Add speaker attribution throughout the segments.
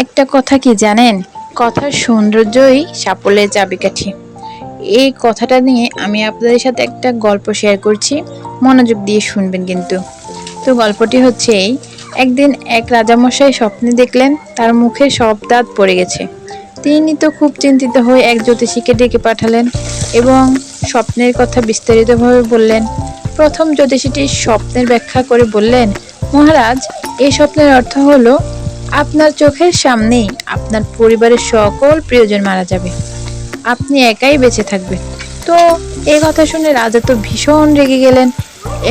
Speaker 1: একটা কথা কি জানেন? কথার সৌন্দর্যই সাফল্যের চাবিকাঠি। এই কথাটা নিয়ে আমি আপনাদের সাথে একটা গল্প শেয়ার করছি। মনোযোগ দিয়ে শুনবেন কিন্তু। তো গল্পটি হচ্ছে এই, একদিন এক রাজামশাই স্বপ্নে দেখলেন তার মুখে সব দাঁত পড়ে গেছে। তিনি তো খুব চিন্তিত হয়ে এক জ্যোতিষীকে ডেকে পাঠালেন এবং স্বপ্নের কথা বিস্তারিতভাবে বললেন। প্রথম জ্যোতিষীটি স্বপ্নের ব্যাখ্যা করে বললেন, মহারাজ, এই স্বপ্নের অর্থ হলো আপনার চোখের সামনেই আপনার পরিবারের সকল প্রিয়জন মারা যাবে, আপনি একাই বেঁচে থাকবেন। তো এই কথা শুনে রাজা তো ভীষণ রেগে গেলেন।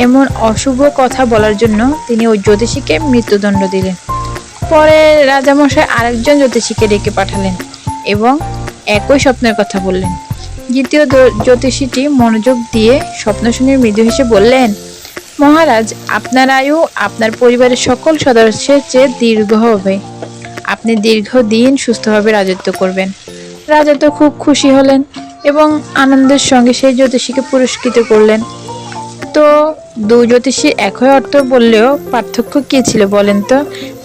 Speaker 1: এমন অশুভ কথা বলার জন্য তিনি ওই জ্যোতিষীকে মৃত্যুদণ্ড দিলেন। পরে রাজামশাই আরেকজন জ্যোতিষীকে ডেকে পাঠালেন এবং একই স্বপ্নের কথা বললেন। দ্বিতীয় জ্যোতিষীটি মনোযোগ দিয়ে স্বপ্ন শুনে মৃদু হেসে বললেন, মহারাজ, আপনার আয়ু আপনার পরিবারের সকল সদস্যের চেয়ে দীর্ঘ হবে, আপনি দীর্ঘদিন সুস্থভাবে রাজত্ব করবেন। রাজা তো খুব খুশি হলেন এবং আনন্দের সঙ্গে সেই জ্যোতিষীকে পুরস্কৃত করলেন। তো দুই জ্যোতিষী একই অর্থ বললেও পার্থক্য কি ছিল বলেন তো?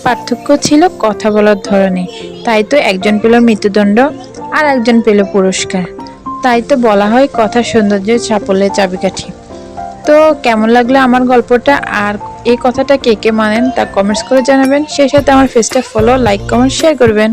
Speaker 1: পার্থক্য ছিল কথা বলার ধরনে। তাই তো একজন পেল মৃত্যুদণ্ড আর একজন পেল পুরস্কার। তাই তো বলা হয় কথার সৌন্দর্যের সাফল্যের চাবিকাঠি। তো কেমন লাগলো আমার গল্পটা, আর এই কথাটা কে কে মানেন তা কমেন্টস করে জানাবেন। সেই সাথে আমার পেজটা ফলো, লাইক, কমেন্ট, শেয়ার করবেন।